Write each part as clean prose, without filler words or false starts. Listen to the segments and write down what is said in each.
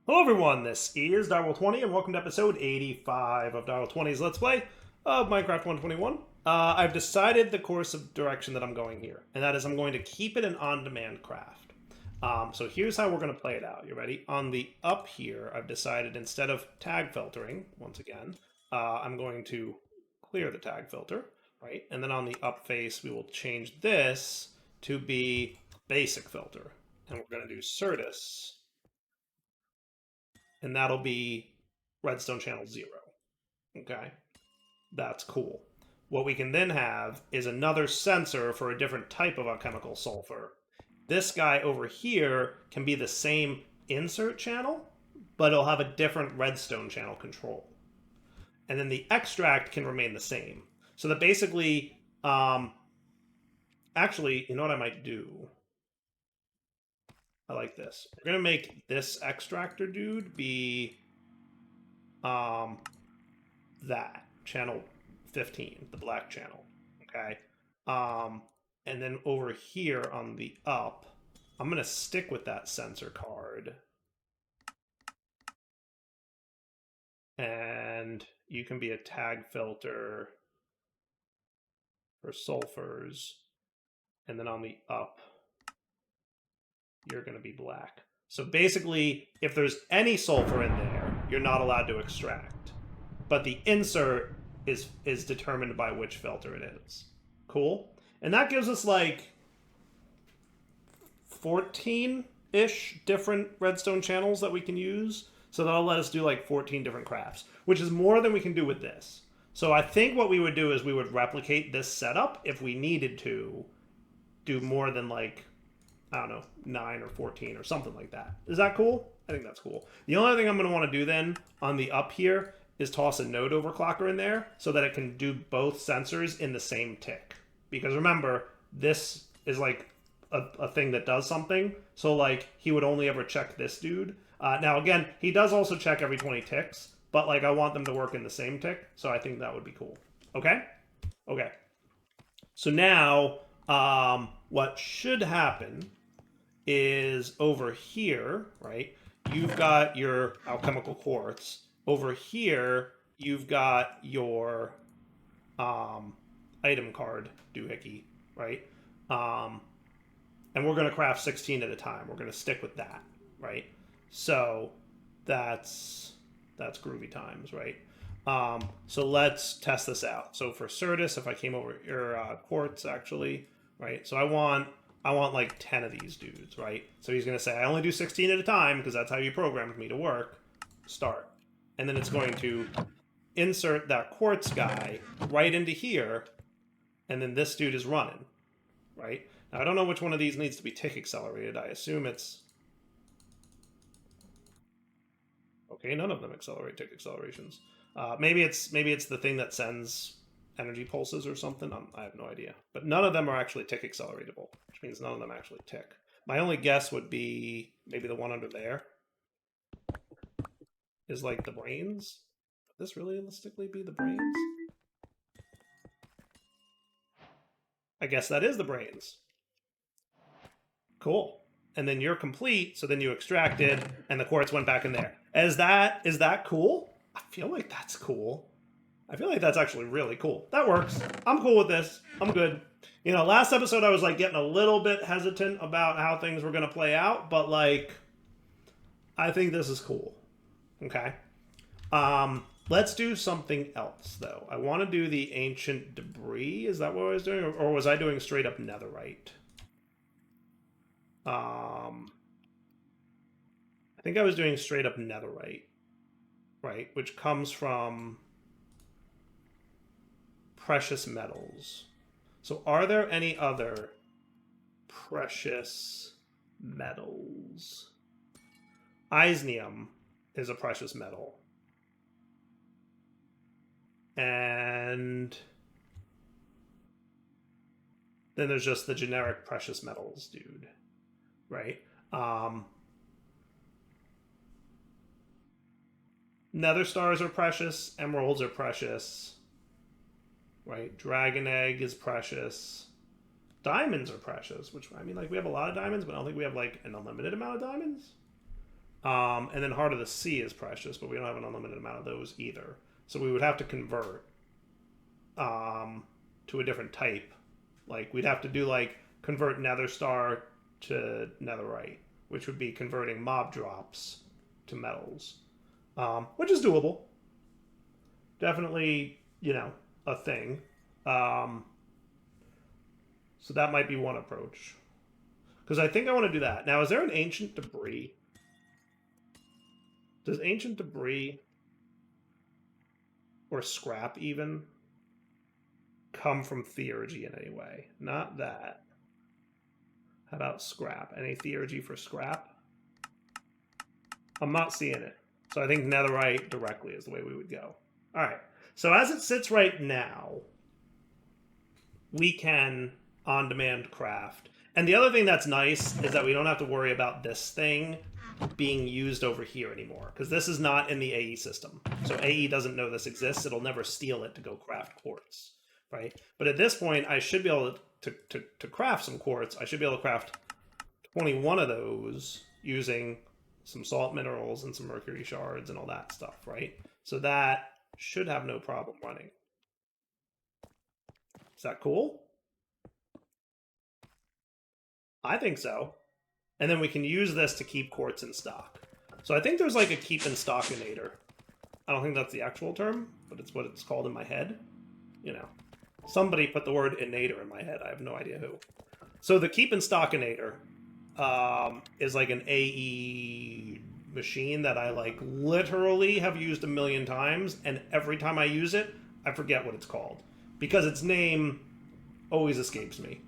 Hello everyone, this is Direwolf20 and welcome to episode 85 of Direwolf20's Let's Play of Minecraft 121. I've decided the course of direction that I'm going here, and that is I'm going to keep it an on-demand craft. So here's how we're going to play it out. You ready? On the up here, I've decided instead of tag filtering, once again, I'm going to clear the tag filter, right? And then on the up face, we will change this to be basic filter. And we're going to do Certus. And that'll be redstone channel 0. Okay, that's cool. What we can then have is another sensor for a different type of alchemical sulfur. This guy over here can be the same insert channel, but it'll have a different redstone channel control. And then the extract can remain the same. So that basically, actually, you know what I might do? I like this. We're going to make this extractor dude be that channel 15, the black channel. Okay. And then over here on the up, I'm going to stick with that sensor card. And you can be a tag filter for sulfurs. And then on the up, you're going to be black. So basically, if there's any sulfur in there, you're not allowed to extract. But the insert is determined by which filter it is. Cool? And that gives us like 14-ish different redstone channels that we can use. So that'll let us do like 14 different crafts, which is more than we can do with this. So I think what we would do is we would replicate this setup if we needed to do more than like, I don't know, 9 or 14 or something like that. Is that cool? I think that's cool. The only thing I'm going to want to do then on the up here is toss a node overclocker in there so that it can do both sensors in the same tick. Because remember, this is like a thing that does something. So like he would only ever check this dude. Now again, he does also check every 20 ticks, but like I want them to work in the same tick. So I think that would be cool. Okay? Okay. So now what should happen is over here, right? You've got your alchemical quartz. Over here, you've got your item card doohickey, right? And we're going to craft 16 at a time. We're going to stick with that, right? So that's groovy times, right? So let's test this out. So for Certus, if I came over here, quartz actually, right? So I want like 10 of these dudes, right? So he's going to say, I only do 16 at a time because that's how you programmed me to work. Start. And then it's going to insert that quartz guy right into here. And then this dude is running, right? Now, I don't know which one of these needs to be tick accelerated. I assume it's... Okay, none of them accelerate tick accelerations. Maybe it's the thing that sends energy pulses or something. I have no idea. But none of them are actually tick acceleratable, which means none of them actually tick. My only guess would be maybe the one under there is like the brains. Would this realistically be the brains? I guess that is the brains. Cool. And then you're complete, so then you extracted, and the quartz went back in there. Is that cool? I feel like that's cool. I feel like that's actually really cool. That works. I'm cool with this. I'm good. You know, last episode I was like getting a little bit hesitant about how things were going to play out, but like, I think this is cool. Okay. Let's do something else though. I want to do the ancient debris. Is that what I was doing? Or was I doing straight up netherite? I think I was doing straight up netherite, right? Which comes from precious metals. So are there any other precious metals? Isnium is a precious metal. And then there's just the generic precious metals dude, right? Nether stars are precious, emeralds are precious, right? Dragon egg is precious. Diamonds are precious, which, I mean, like, we have a lot of diamonds, but I don't think we have, like, an unlimited amount of diamonds. And then Heart of the Sea is precious, but we don't have an unlimited amount of those either. So we would have to convert to a different type. Like we'd have to do like convert Nether Star to Netherite, which would be converting mob drops to metals, which is doable. Definitely, you know, a thing. So that might be one approach. Because I think I want to do that. Now, is there an ancient debris? Does ancient debris or scrap even come from theurgy in any way? Not that. How about scrap? Any theurgy for scrap? I'm not seeing it. So I think netherite directly is the way we would go. All right. So as it sits right now, we can on-demand craft. And the other thing that's nice is that we don't have to worry about this thing being used over here anymore, because this is not in the AE system. So AE doesn't know this exists. It'll never steal it to go craft quartz, right? But at this point, I should be able to craft some quartz. I should be able to craft 21 of those using some salt minerals and some mercury shards and all that stuff, right? So that should have no problem running. Is that cool? I think so. And then we can use this to keep quartz in stock. So I think there's like a keep in stockinator. I don't think that's the actual term, but it's what it's called in my head. You know, somebody put the word inator in my head. I have no idea who. So the keep in stockinator is like an AE machine that I like literally have used a million times, and every time I use it, I forget what it's called because its name always escapes me.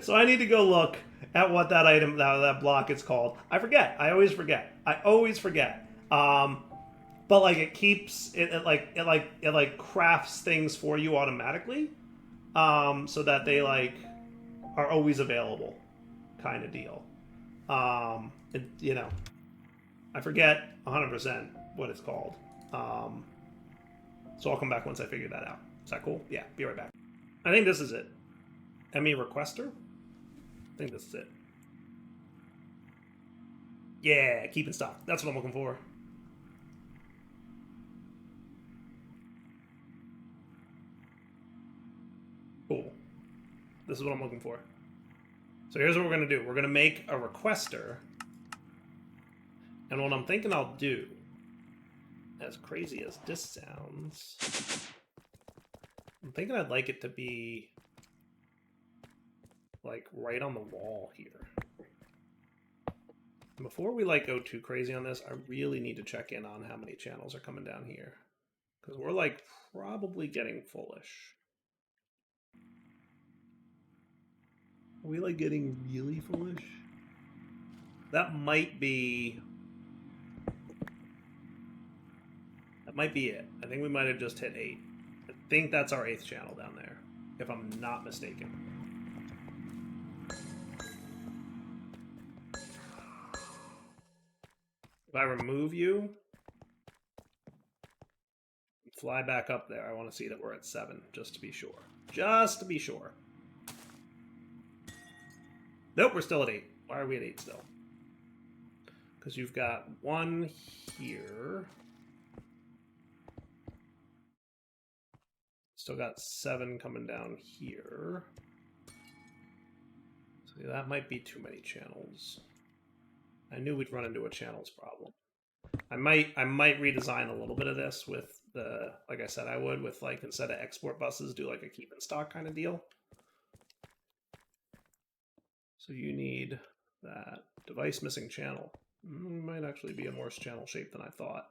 So I need to go look at what that item, that block is called. I forget. I always forget. But like it keeps it crafts things for you automatically, so that they like are always available, kind of deal. You know, I forget 100% what it's called. So I'll come back once I figure that out. Is that cool? Yeah, be right back. I think this is it. ME Requester? I think this is it. Yeah, keep in stock. That's what I'm looking for. Cool. This is what I'm looking for. So here's what we're going to do. We're going to make a requester. And what I'm thinking I'll do, as crazy as this sounds, I'm thinking I'd like it to be like right on the wall here. Before we like go too crazy on this, I really need to check in on how many channels are coming down here, because we're like probably getting fullish. Are we like getting really foolish? That might be it. I think we might have just hit 8. I think that's our 8th channel down there, if I'm not mistaken. If I remove you, fly back up there, I want to see that we're at 7, just to be sure. Just to be sure. Nope, we're still at 8. Why are we at 8 still? Because you've got 1 here. Still got 7 coming down here. So that might be too many channels. I knew we'd run into a channels problem. I might redesign a little bit of this with the, like I said I would, with like instead of export buses, do like a keep in stock kind of deal. So you need that device missing channel. Might actually be a worse channel shape than I thought.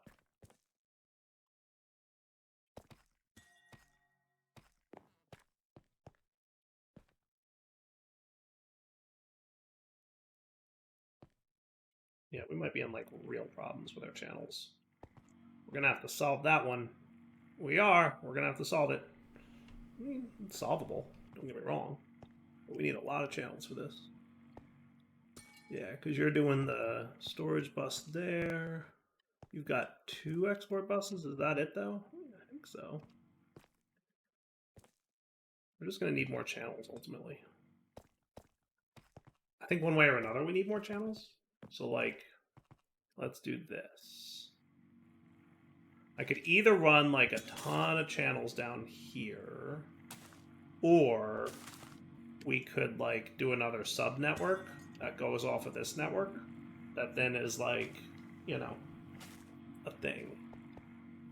Yeah, we might be in like real problems with our channels. We're gonna have to solve that one. We are. We're gonna have to solve it. It's solvable. Don't get me wrong. But we need a lot of channels for this. Yeah, because you're doing the storage bus there. You've got 2 export buses. Is that it though? I think so. We're just gonna need more channels ultimately. I think one way or another we need more channels. So like let's do this. I could either run like a ton of channels down here, or we could like do another sub network that goes off of this network that then is like, you know, a thing.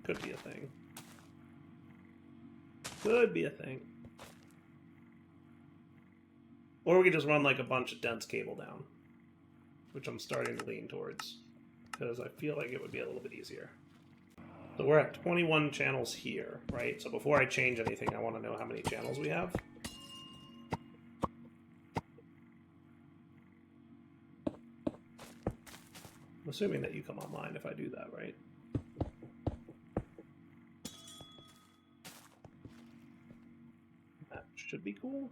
Could be a thing. Could be a thing. Or we could just run like a bunch of dense cable down, which I'm starting to lean towards, because I feel like it would be a little bit easier. So we're at 21 channels here, right? So before I change anything, I want to know how many channels we have. I'm assuming that you come online if I do that, right? That should be cool.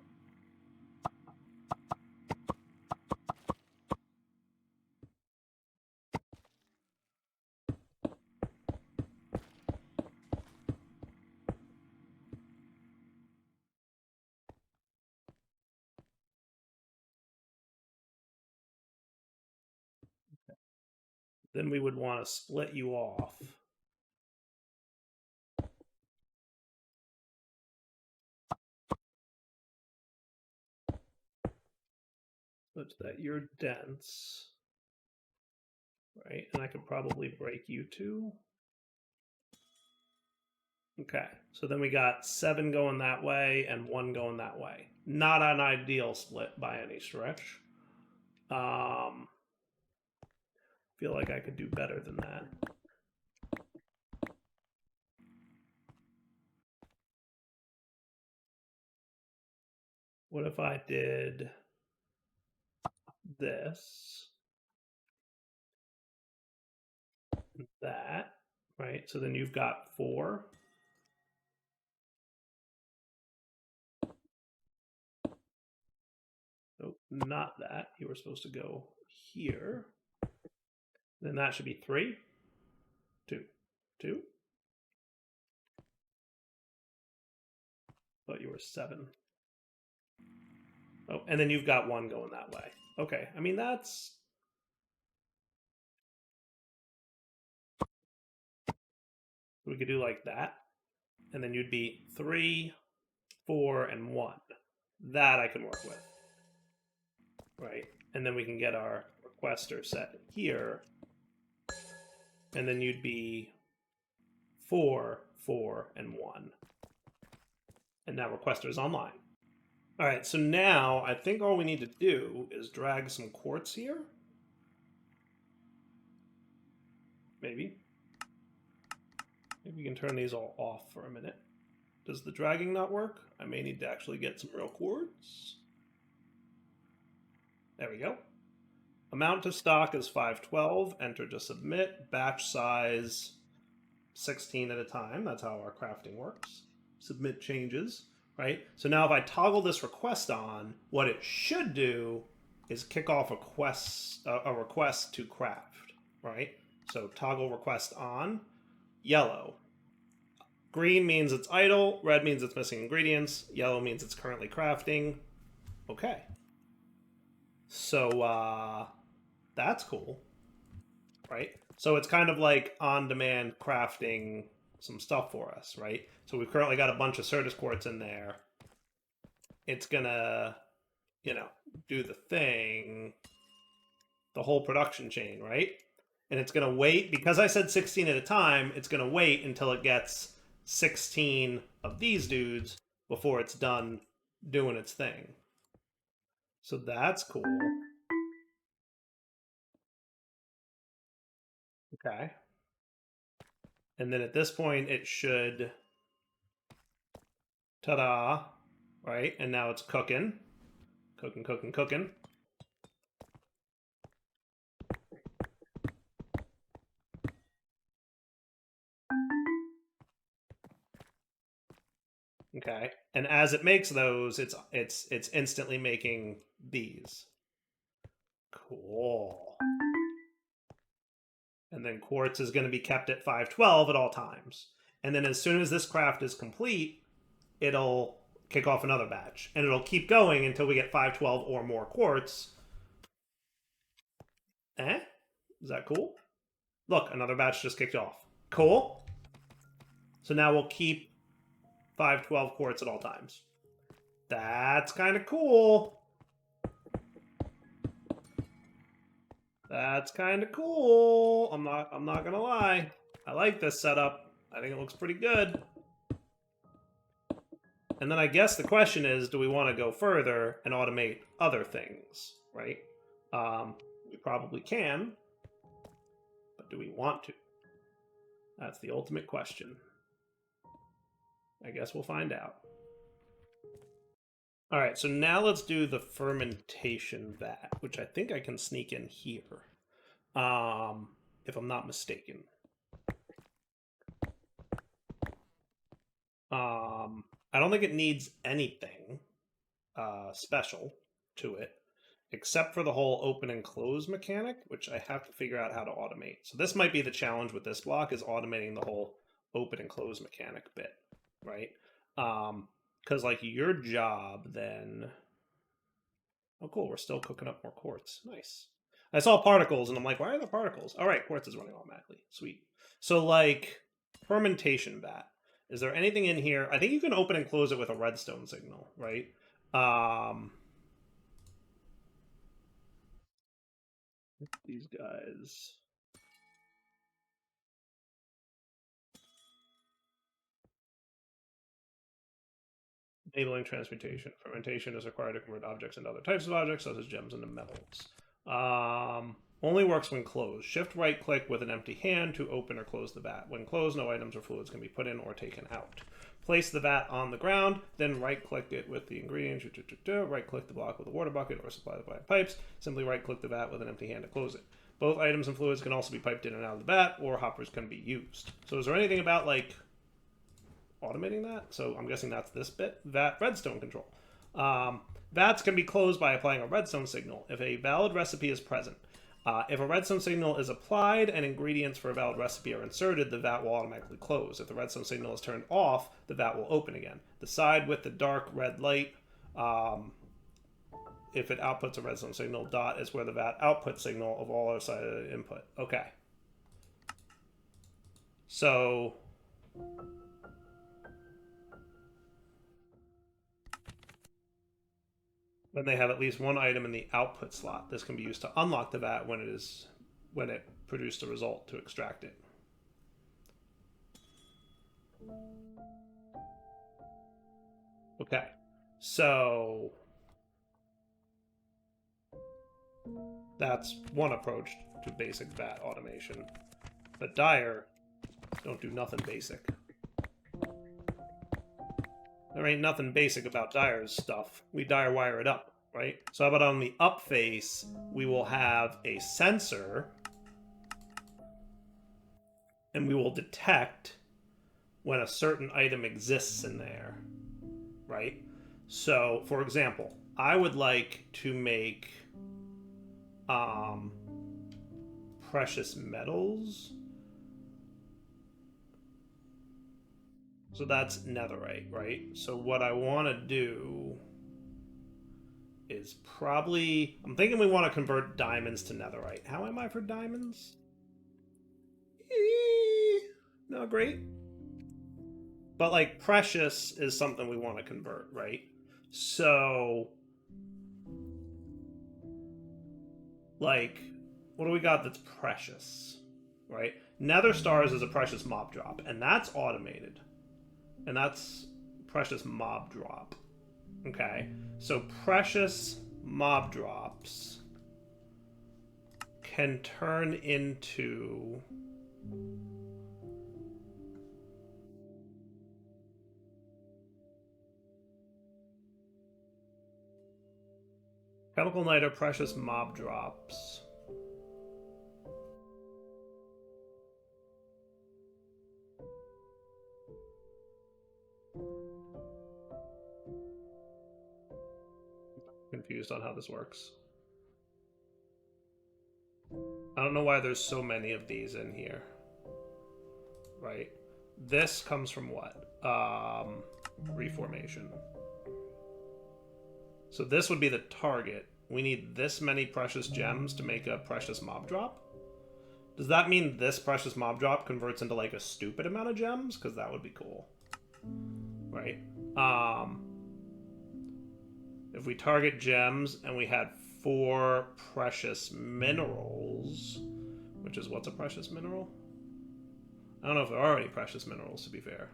Then we would want to split you off. Such that you're dense, right? And I could probably break you two. Okay, so then we got 7 going that way and 1 going that way. Not an ideal split by any stretch. Feel like I could do better than that. What if I did this, that, right? So then you've got 4. Oh, not that. You were supposed to go here. Then that should be 3, 2, 2. Thought you were 7. Oh, and then you've got 1 going that way. Okay, I mean, that's... We could do like that. And then you'd be 3, 4, and 1. That I can work with. Right? And then we can get our requester set here. And then you'd be 4, 4, and 1. And now requester is online. All right, so now I think all we need to do is drag some quartz here. Maybe. Maybe we can turn these all off for a minute. Does the dragging not work? I may need to actually get some real quartz. There we go. Amount to stock is 512. Enter to submit. Batch size 16 at a time. That's how our crafting works. Submit changes, right? So now if I toggle this request on, what it should do is kick off a request to craft, right? So toggle request on, yellow. Green means it's idle, red means it's missing ingredients, yellow means it's currently crafting. Okay. So that's cool, right? So it's kind of like on-demand crafting some stuff for us, right? So we've currently got a bunch of Certus quartz in there. It's gonna, you know, do the thing, the whole production chain, right? And it's gonna wait, because I said 16 at a time, it's gonna wait until it gets 16 of these dudes before it's done doing its thing. So that's cool. Okay. And then at this point, it should, ta-da, right? And now it's cooking. Cooking, cooking, cooking. Okay. And as it makes those, it's instantly making these. Cool. And then quartz is going to be kept at 512 at all times. And then as soon as this craft is complete, it'll kick off another batch. And it'll keep going until we get 512 or more quartz. Is that cool? Look, another batch just kicked off. Cool. So now we'll keep 512 quartz at all times. That's kind of cool. That's kind of cool. I'm not gonna lie. I like this setup. I think it looks pretty good. And then I guess the question is, do we want to go further and automate other things, right? We probably can, but do we want to? That's the ultimate question. I guess we'll find out. All right, so now let's do the fermentation vat, which I think I can sneak in here, if I'm not mistaken. I don't think it needs anything special to it, except for the whole open and close mechanic, which I have to figure out how to automate. So this might be the challenge with this block, is automating the whole open and close mechanic bit, right? Because like your job then... Oh cool, we're still cooking up more quartz. Nice. I saw particles and I'm like, why are there particles? All right, quartz is running automatically. Sweet. So like fermentation vat. Is there anything in here? I think you can open and close it with a redstone signal, right? These guys. Enabling transmutation. Fermentation is required to convert objects into other types of objects, such as gems into metals. Only works when closed. Shift right click with an empty hand to open or close the vat. When closed, no items or fluids can be put in or taken out. Place the vat on the ground, then right click it with the ingredients. Right click the block with a water bucket or supply the pipes. Simply right click the vat with an empty hand to close it. Both items and fluids can also be piped in and out of the vat, or hoppers can be used. So is there anything about like automating that? So I'm guessing that's this bit. Vat redstone control. Vats can be closed by applying a redstone signal if a valid recipe is present. If a redstone signal is applied and ingredients for a valid recipe are inserted, the vat will automatically close. If the redstone signal is turned off, the vat will open again. The side with the dark red light, if it outputs a redstone signal, dot is where the vat output signal of all other side of the input. Okay. So... then they have at least one item in the output slot. This can be used to unlock the vat when it produced a result to extract it. Okay, so that's one approach to basic vat automation. But Dire don't do nothing basic. There ain't nothing basic about Dire's stuff. We Dire wire it up, right? So how about on the up face, we will have a sensor, and we will detect when a certain item exists in there, right? So, for example, I would like to make precious metals. So that's netherite, right? So what I want to do is probably... I'm thinking we want to convert diamonds to netherite. How am I for diamonds? Not great. But, like, precious is something we want to convert, right? So... like, what do we got that's precious? Right? Nether stars is a precious mob drop, and that's automated. And that's precious mob drop. Okay, so precious mob drops can turn into... chemical niter precious mob drops. Confused on how this works. I don't know why there's so many of these in here. Right? This comes from what? Reformation. So this would be the target. We need this many precious gems to make a precious mob drop. Does that mean this precious mob drop converts into like a stupid amount of gems? Because that would be cool. Right? If we target gems and we had 4 precious minerals, which is what's a precious mineral? I don't know if there are any precious minerals, to be fair.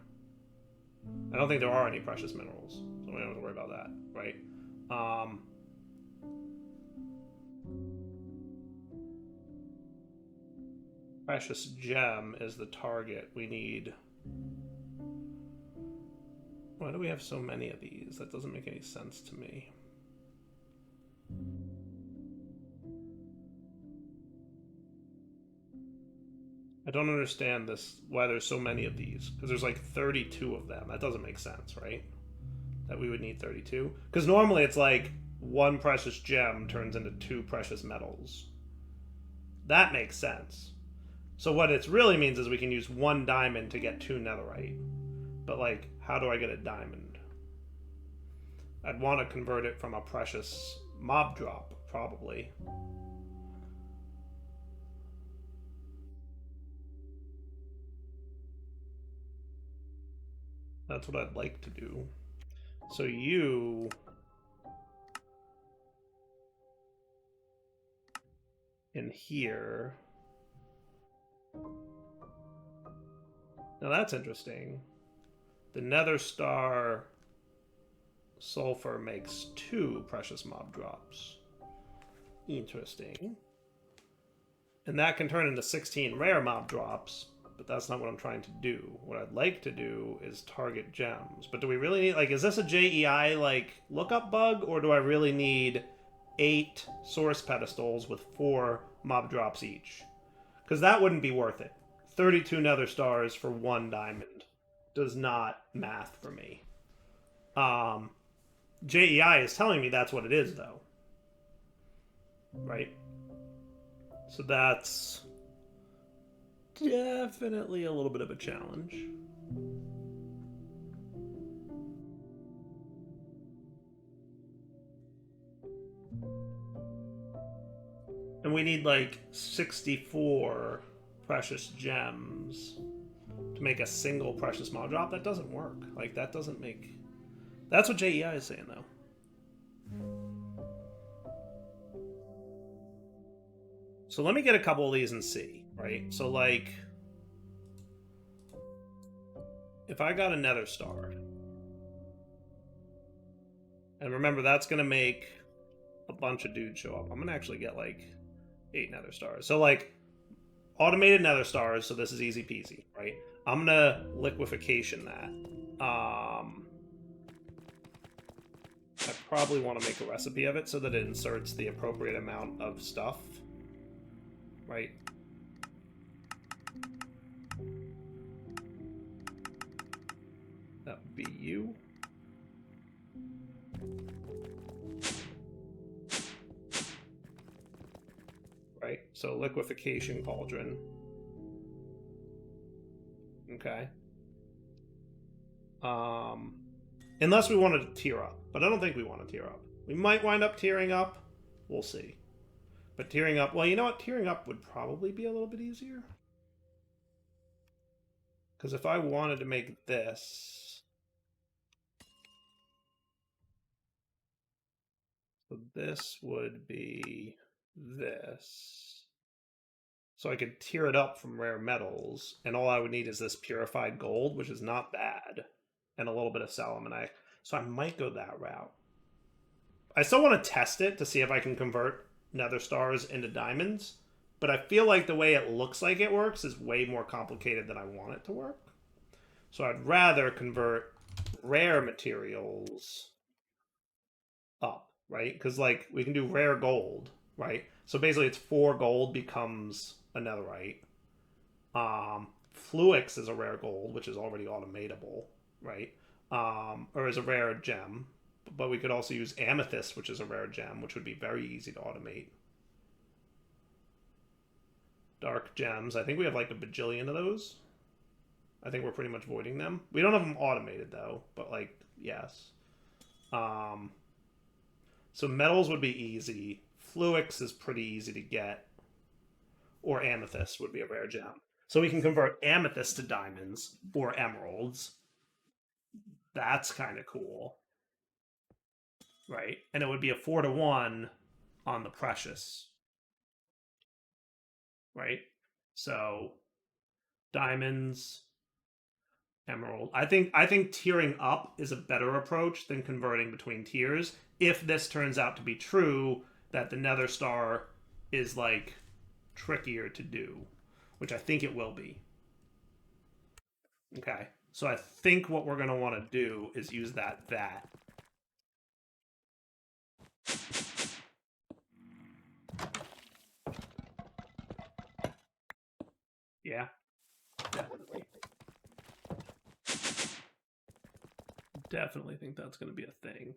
I don't think there are any precious minerals, so we don't have to worry about that, right? Precious gem is the target. We need... Why do we have so many of these? That doesn't make any sense to me. I don't understand this, why there's so many of these. Because there's like 32 of them. That doesn't make sense, right? That we would need 32. Because normally it's like 1 precious gem turns into 2 precious metals. That makes sense. So what it really means is we can use 1 diamond to get 2 netherite. But like, how do I get a diamond? I'd want to convert it from a precious mob drop, probably. That's what I'd like to do. So you... in here... Now that's interesting. The nether star sulfur makes 2 precious mob drops. Interesting. And that can turn into 16 rare mob drops, but that's not what I'm trying to do. What I'd like to do is target gems. But do we really need, like, is this a JEI, like, lookup bug, or do I really need 8 source pedestals with 4 mob drops each? Because that wouldn't be worth it. 32 nether stars for 1 diamond does not math for me. JEI is telling me that's what it is, though. Right? So that's definitely a little bit of a challenge. And we need like 64 precious gems to make a single precious mob drop. That doesn't work. Like, that doesn't make... That's what JEI is saying, though. So let me get a couple of these and see, right? So, like, if I got a nether star, and remember, that's going to make a bunch of dudes show up. I'm going to actually get, like, 8 nether stars. So, like, automated nether stars, so this is easy peasy, right? I'm going to liquefaction that. I probably want to make a recipe of it so that it inserts the appropriate amount of stuff. Right? That would be you. Right? So liquefaction cauldron. Okay. Unless we wanted to tier up. But I don't think we want to tier up. We might wind up tiering up. We'll see. But tiering up... Well, you know what? Tiering up would probably be a little bit easier. Because if I wanted to make this... So this would be this. So I could tier it up from rare metals. And all I would need is this purified gold, which is not bad. And a little bit of salamonite. So I might go that route. I still want to test it to see if I can convert nether stars into diamonds. But I feel like the way it looks like it works is way more complicated than I want it to work. So I'd rather convert rare materials up, right? Because, like, we can do rare gold, right? So basically it's 4 gold becomes a netherite. Fluix is a rare gold, which is already automatable, right? Or is a rare gem. But we could also use Amethyst, which is a rare gem, which would be very easy to automate. Dark gems. I think we have like a bajillion of those. I think we're pretty much voiding them. We don't have them automated, though. But, like, yes. So metals would be easy. Fluix is pretty easy to get. or amethyst would be a rare gem. So we can convert amethyst to diamonds or emeralds. That's kind of cool. Right? And it would be a 4-to-1 on the precious. Right? So diamonds, emerald. I think tiering up is a better approach than converting between tiers. If this turns out to be true, that the Nether Star is like trickier to do, which I think it will be. Okay, so I think what we're gonna want to do is use that. Yeah, definitely. Definitely think that's going to be a thing.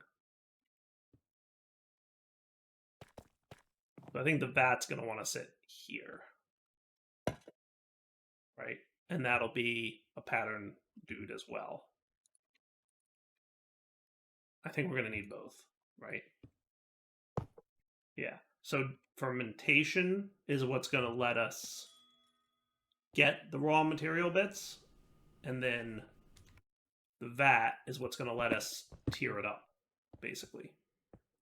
But I think the vat's going to want to sit here. Right? And that'll be a pattern dude as well. I think we're going to need both, right? Yeah. So fermentation is what's going to let us get the raw material bits, and then the vat is what's going to let us tier it up, basically.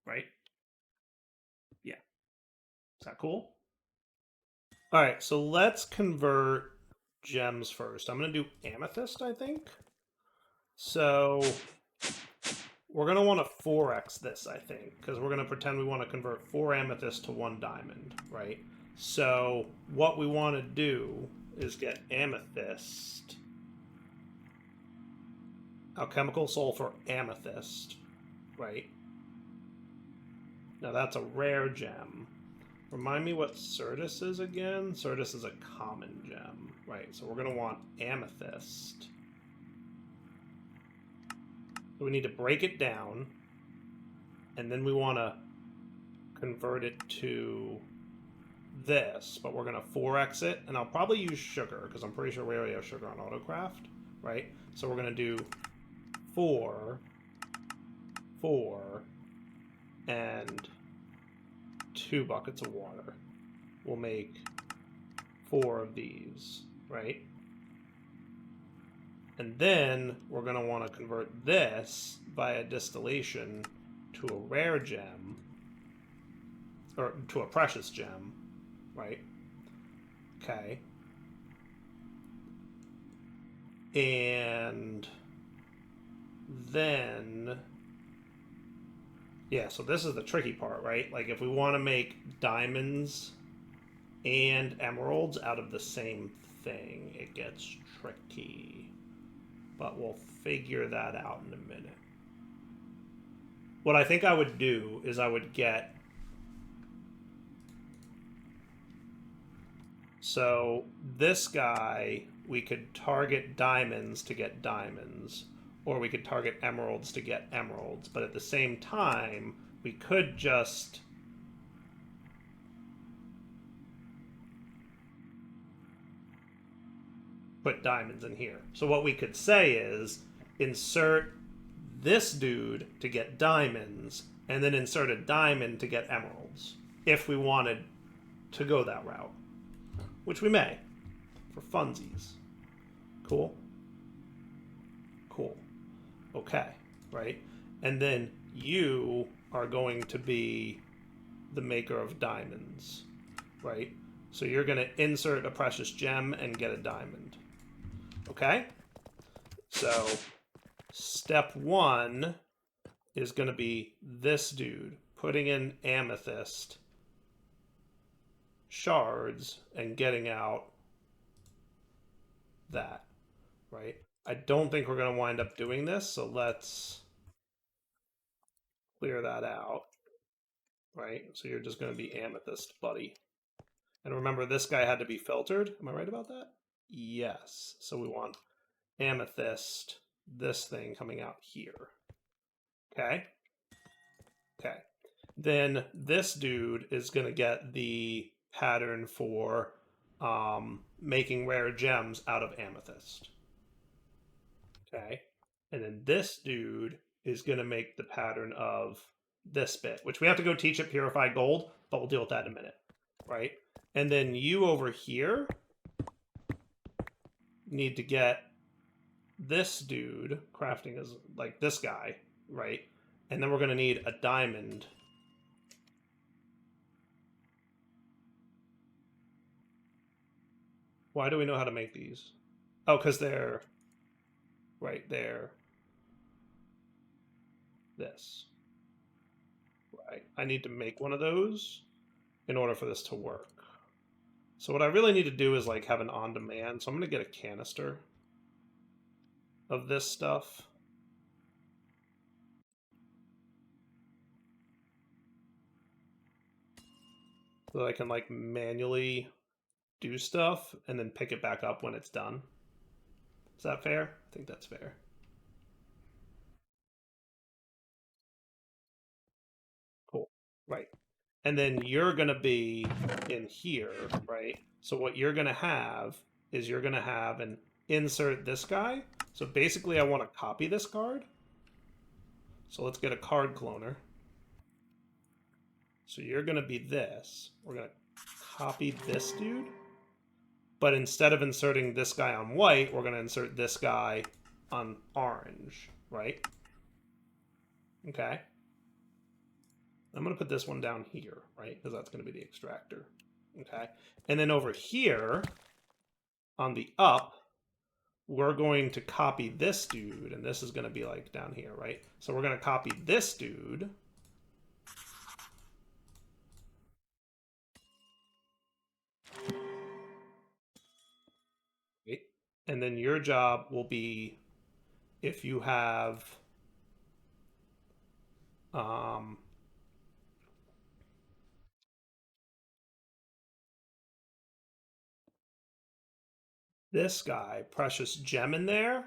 Right? Yeah. Is that cool? All right, so let's convert gems first. I'm going to do amethyst, I think. So we're going to want to 4x this, I think, because we're going to pretend we want to convert 4 amethyst to 1 diamond, right? So what we want to do is get amethyst, alchemical sulfur amethyst, right? Now that's a rare gem. Remind me what Certus is again? Certus is a common gem, right? So we're going to want amethyst. So we need to break it down, and then we want to convert it to this, but we're going to 4x it, and I'll probably use sugar, because I'm pretty sure we already have sugar on Autocraft, right? So we're going to do 4, 4, and 2 buckets of water. We'll make 4 of these, right? And then we're going to want to convert this via distillation to a rare gem, or to a precious gem, right? Okay. And then, yeah, so this is the tricky part, right? Like if we want to make diamonds and emeralds out of the same thing, it gets tricky. But we'll figure that out in a minute. What I think I would do is I would get... So this guy, we could target diamonds to get diamonds, or we could target emeralds to get emeralds. But at the same time, we could just... put diamonds in here. So what we could say is insert this dude to get diamonds, and then insert a diamond to get emeralds, if we wanted to go that route, which we may, for funsies. Cool? Cool. Okay, right? And then you are going to be the maker of diamonds, right? So you're going to insert a precious gem and get a diamond. Okay? So step 1 is going to be this dude, putting in amethyst shards and getting out that, right? I don't think we're going to wind up doing this, so let's clear that out, right? So you're just going to be amethyst, buddy. And remember, this guy had to be filtered. Am I right about that? Yes. So we want amethyst, this thing coming out here. Okay? Okay. Then this dude is going to get the pattern for making rare gems out of amethyst. Okay? And then this dude is going to make the pattern of this bit, which we have to go teach at Purified Gold, but we'll deal with that in a minute. right? And then you over here need to get this dude, crafting is like this guy, right? And then we're going to need a diamond. Why do we know how to make these? Oh, because they're right there. This. Right. I need to make one of those in order for this to work. So what I really need to do is like have an on-demand. So I'm going to get a canister of this stuff. So that I can like manually do stuff and then pick it back up when it's done. Is that fair? I think that's fair. Cool. Right. And then you're going to be in here, right? So what you're going to have is you're going to have an insert this guy. So basically I want to copy this card. So let's get a card cloner. So you're going to be this. We're going to copy this dude. But instead of inserting this guy on white, we're going to insert this guy on orange, right? Okay. I'm going to put this one down here, right? Because that's going to be the extractor. Okay. And then over here on the up, we're going to copy this dude, and this is going to be like down here, right? So we're going to copy this dude. Right? And then your job will be, if you have this guy, Precious Gem, in there,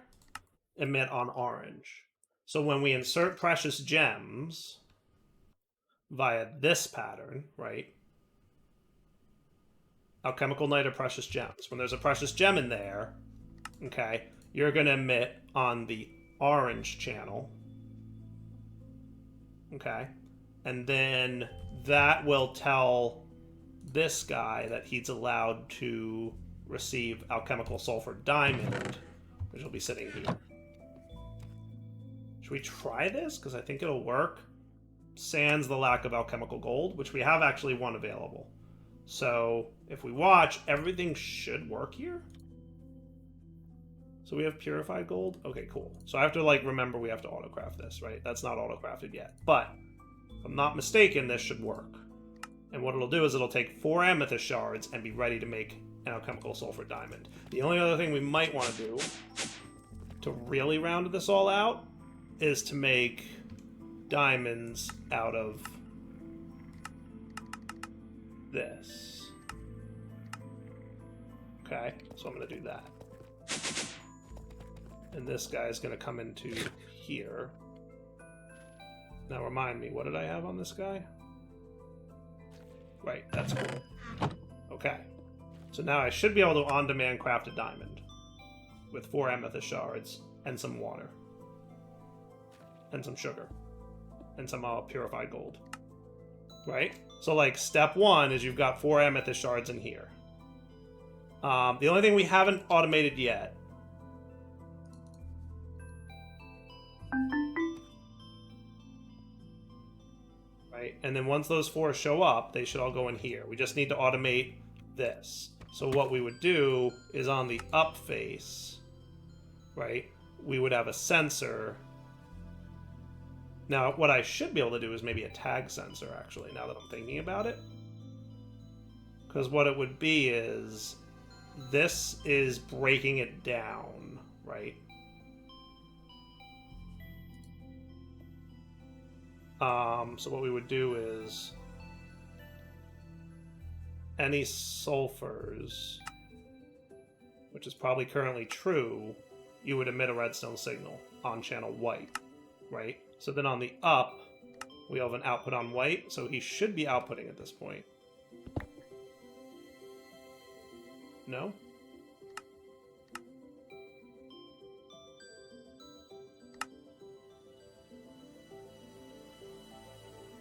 emit on orange. So when we insert Precious Gems via this pattern, right? Alchemical Night of Precious Gems. When there's a Precious Gem in there, okay, you're going to emit on the orange channel. Okay. And then that will tell this guy that he's allowed to receive Alchemical Sulfur Diamond, which will be sitting here. Should we try this? Because I think it'll work. Sans the lack of Alchemical Gold, which we have actually one available. So if we watch, everything should work here. So we have purified gold. Okay, cool. So I have to like remember we have to autocraft this, right? That's not autocrafted yet. But if I'm not mistaken, this should work. And what it'll do is it'll take 4 amethyst shards and be ready to make an alchemical sulfur diamond. The only other thing we might want to do to really round this all out is to make diamonds out of this. Okay, so I'm going to do that. And this guy is going to come into here. Now remind me, what did I have on this guy? Right, that's cool. Okay. So now I should be able to on-demand craft a diamond with 4 amethyst shards and some water. And some sugar. And some purified gold. Right? So like step 1 is you've got 4 amethyst shards in here. The only thing we haven't automated yet right? And then once those 4 show up, they should all go in here. We just need to automate this. So what we would do is on the up face, right, we would have a sensor. Now, what I should be able to do is maybe a tag sensor, actually, now that I'm thinking about it. Because what it would be is, this is breaking it down, right? So what we would do is any sulfurs, which is probably currently true, you would emit a redstone signal on channel white, right? So then on the up, we have an output on white, so he should be outputting at this point. No?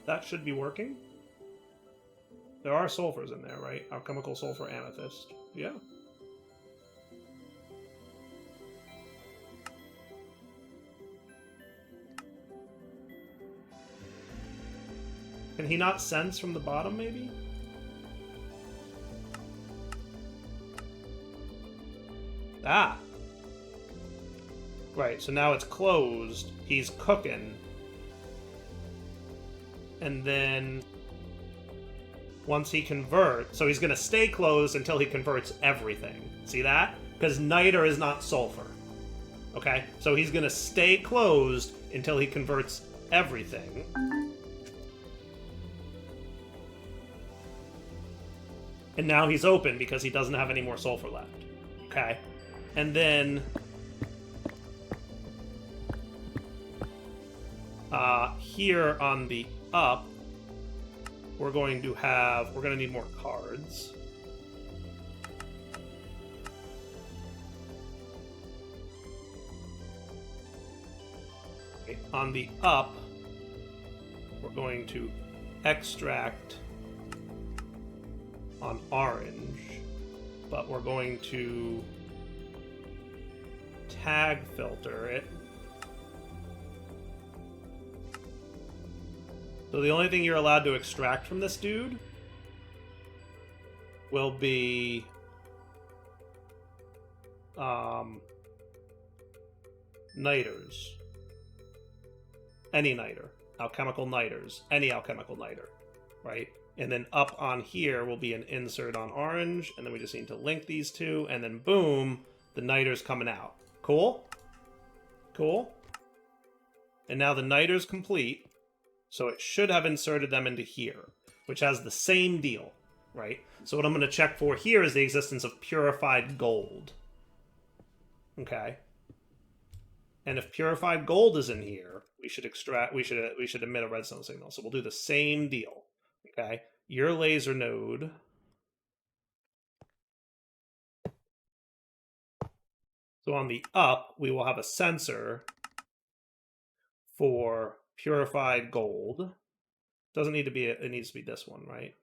That should be working. There are sulfurs in there, right? Alchemical sulfur amethyst. Yeah. Can he not sense from the bottom, maybe? Ah! Right, so now it's closed. He's cooking. And then once he converts, so he's going to stay closed until he converts everything. See that? Because niter is not sulfur. Okay? So he's going to stay closed until he converts everything. And now he's open because he doesn't have any more sulfur left. Okay? And then here on the up, we're going to need more cards. Okay, on the up, we're going to extract on orange, but we're going to tag filter it. So the only thing you're allowed to extract from this dude will be niters. Any niter. Alchemical niters. Any alchemical niter. Right? And then up on here will be an insert on orange, and then we just need to link these two, and then boom, the niter's coming out. Cool? Cool? And now the niter's complete. So it should have inserted them into here, which has the same deal, right? So what I'm going to check for here is the existence of purified gold. Okay. And if purified gold is in here, we should emit a redstone signal. So we'll do the same deal. Okay. Your laser node. So on the up, we will have a sensor for purified gold. Doesn't need to be, it needs to be this one, right?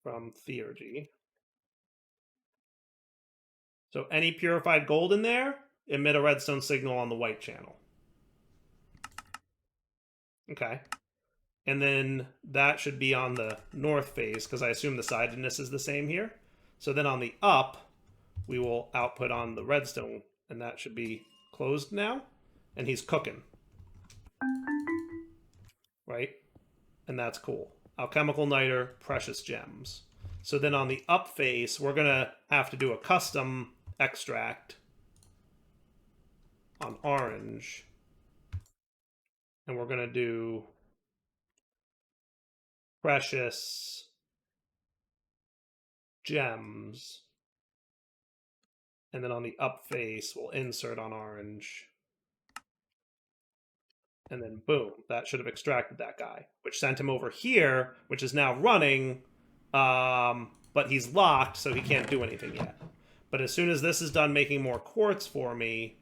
From Theurgy. So any purified gold in there, emit a redstone signal on the white channel. Okay. And then that should be on the north phase, because I assume the sidedness is the same here. So then on the up, we will output on the redstone, and that should be closed now. And he's cooking. Right? And that's cool. Alchemical niter, precious gems. So then on the up face, we're going to have to do a custom extract on orange. And we're going to do precious gems. And then on the up face, we'll insert on orange. And then boom, that should have extracted that guy, which sent him over here, which is now running, but he's locked, so he can't do anything yet. But as soon as this is done making more quartz for me,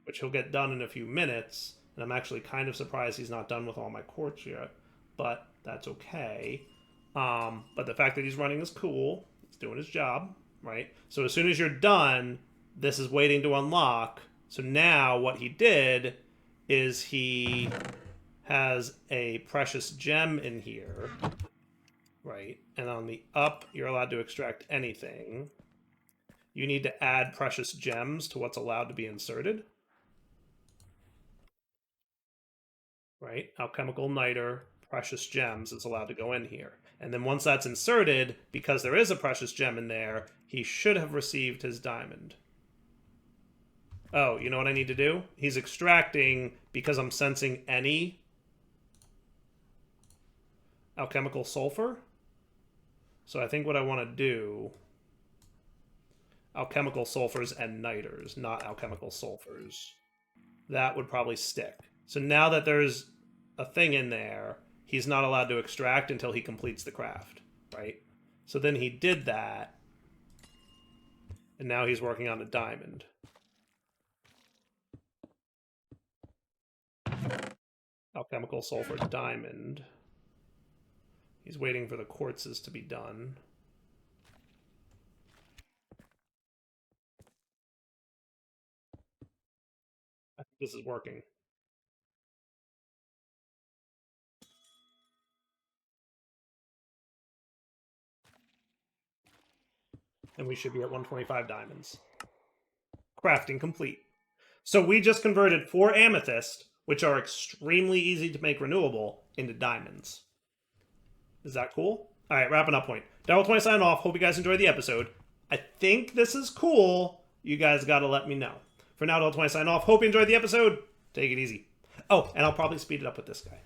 which he'll get done in a few minutes, and I'm actually kind of surprised he's not done with all my quartz yet, but that's okay. But the fact that he's running is cool. He's doing his job, right? So as soon as you're done, this is waiting to unlock. So now what he did is he has a precious gem in here, right? And on the up, you're allowed to extract anything. You need to add precious gems to what's allowed to be inserted. Right? Alchemical niter, precious gems is allowed to go in here. And then once that's inserted, because there is a precious gem in there, he should have received his diamond. Oh, you know what I need to do? He's extracting because I'm sensing any alchemical sulfur. So I think what I want to do, alchemical sulfurs and niters, not alchemical sulfurs. That would probably stick. So now that there's a thing in there, he's not allowed to extract until he completes the craft, right? So then he did that, and now he's working on a diamond. Alchemical sulfur diamond. He's waiting for the quartzes to be done. I think this is working. And we should be at 125 diamonds. Crafting complete. So we just converted 4 amethyst, which are extremely easy to make renewable, into diamonds. Is that cool? All right, wrapping up point. Devil20 sign off. Hope you guys enjoyed the episode. I think this is cool. You guys got to let me know. For now, Devil20 sign off. Hope you enjoyed the episode. Take it easy. Oh, and I'll probably speed it up with this guy.